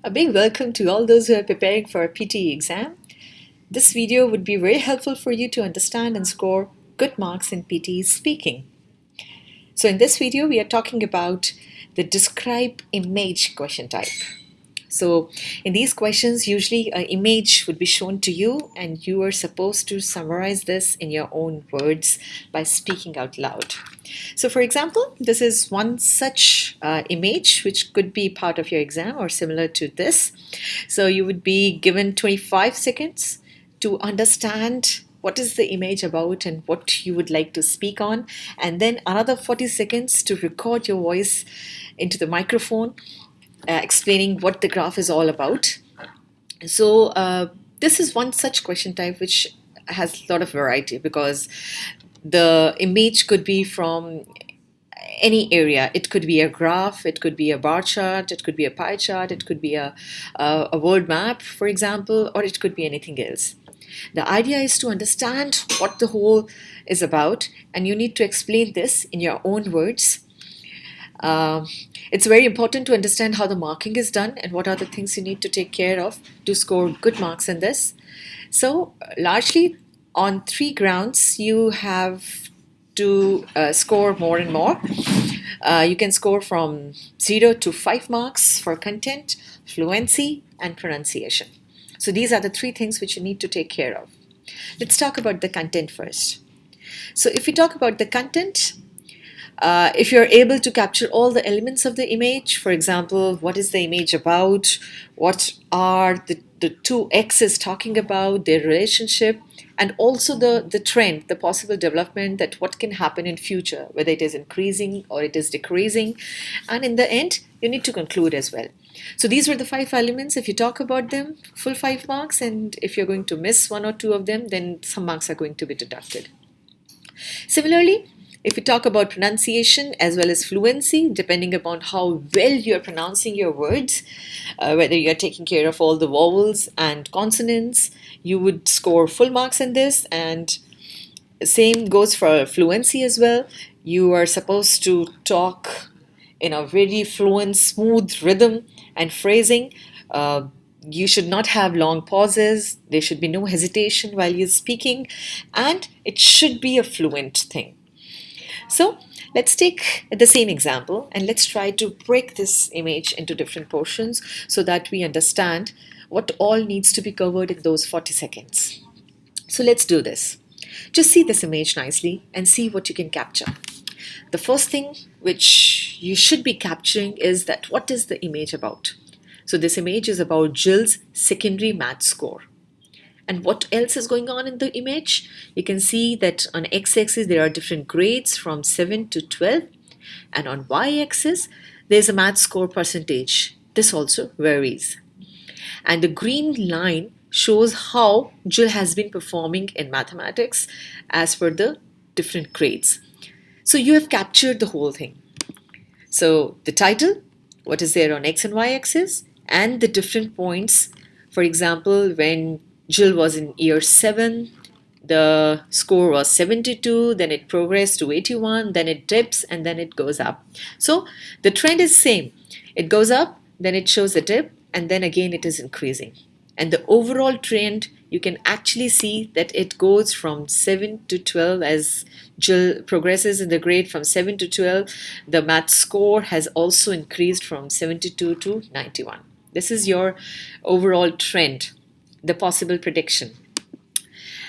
A big welcome to all those who are preparing for a PTE exam. This video would be very helpful for you to understand and score good marks in PTE speaking. So in this video, we are talking about the describe image question type. So in these questions, usually an image would be shown to you and you are supposed to summarize this in your own words by speaking out loud. So for example, this is one such image which could be part of your exam or similar to this. So you would be given 25 seconds to understand what is the image about and what you would like to speak on, and then another 40 seconds to record your voice into the microphone explaining what the graph is all about. So this is one such question type which has a lot of variety because the image could be from any area. It could be a graph, it could be a bar chart, it could be a pie chart, it could be a world map, for example, or it could be anything else. The idea is to understand what the whole is about, and you need to explain this in your own words. It's very important to understand how the marking is done and what are the things you need to take care of to score good marks in this. So largely on 3 grounds you have to score more and more. You can score from 0 to 5 marks for content, fluency, and pronunciation. So these are the 3 things which you need to take care of. Let's talk about the content first. So if we talk about the content, if you're able to capture all the elements of the image, for example, what is the image about, what are the 2 X's talking about, their relationship, and also the trend, the possible development, that what can happen in future, whether it is increasing or it is decreasing, and in the end, you need to conclude as well. So these were the 5 elements. If you talk about them, full 5 marks, and if you're going to miss 1 or 2 of them, then some marks are going to be deducted. Similarly, if we talk about pronunciation as well as fluency, depending upon how well you're pronouncing your words, whether you're taking care of all the vowels and consonants, you would score full marks in this. And same goes for fluency as well. You are supposed to talk in a very fluent, smooth rhythm and phrasing. You should not have long pauses. There should be no hesitation while you're speaking, and it should be a fluent thing. So let's take the same example and let's try to break this image into different portions so that we understand what all needs to be covered in those 40 seconds. So let's do this. Just see this image nicely and see what you can capture. The first thing which you should be capturing is that what is the image about? So this image is about Jill's secondary math score. And what else is going on in the image? You can see that on x-axis there are different grades from 7 to 12, and on y-axis there's a math score percentage. This also varies. And the green line shows how Jill has been performing in mathematics as per the different grades. So you have captured the whole thing. So the title, what is there on x and y-axis, and the different points. For example, when Jill was in year 7, the score was 72, then it progressed to 81, then it dips, and then it goes up. So the trend is same. It goes up, then it shows a dip, and then again it is increasing. And the overall trend, you can actually see that it goes from 7 to 12 as Jill progresses in the grade from 7 to 12. The math score has also increased from 72 to 91. This is your overall trend, the possible prediction.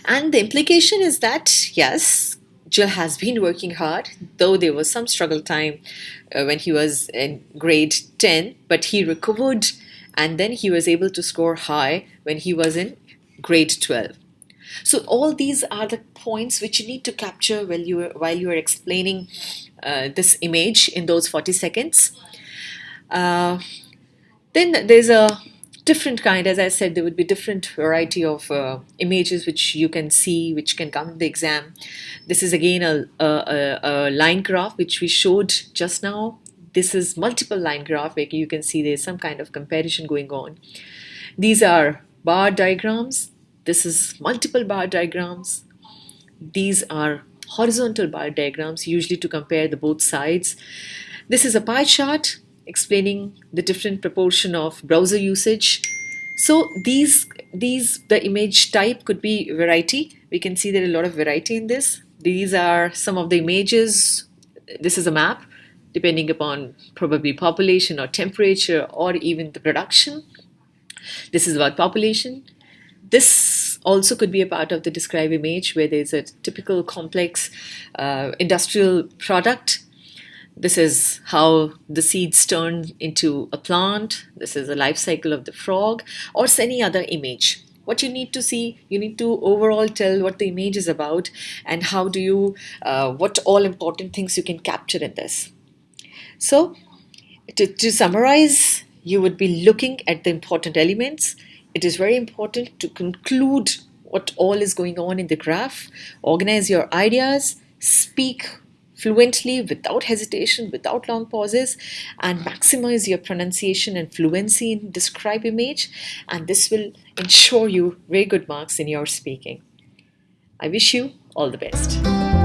And the implication is that, yes, Jill has been working hard, though there was some struggle time when he was in grade 10, but he recovered and then he was able to score high when he was in grade 12. So all these are the points which you need to capture while you are explaining this image in those 40 seconds. Then there's a different kind, as I said, there would be different variety of images which you can see, which can come in the exam. This is again a line graph which we showed just now. This is multiple line graph where you can see there's some kind of comparison going on. These are bar diagrams. This is multiple bar diagrams. These are horizontal bar diagrams, usually to compare the both sides. This is a pie chart. explaining the different proportion of browser usage. So the image type could be variety. We can see there are a lot of variety in this. These are some of the images. This is a map, depending upon probably population or temperature or even the production. This is about population. This also could be a part of the describe image where there's a typical complex industrial product. This is how the seeds turn into a plant. This is the life cycle of the frog, or any other image. What you need to see, you need to overall tell what the image is about and how do you, what all important things you can capture in this. So to summarize, you would be looking at the important elements. It is very important to conclude what all is going on in the graph, organize your ideas, speak fluently without hesitation, without long pauses, and maximize your pronunciation and fluency in describe image. And this will ensure you very good marks in your speaking. I wish you all the best.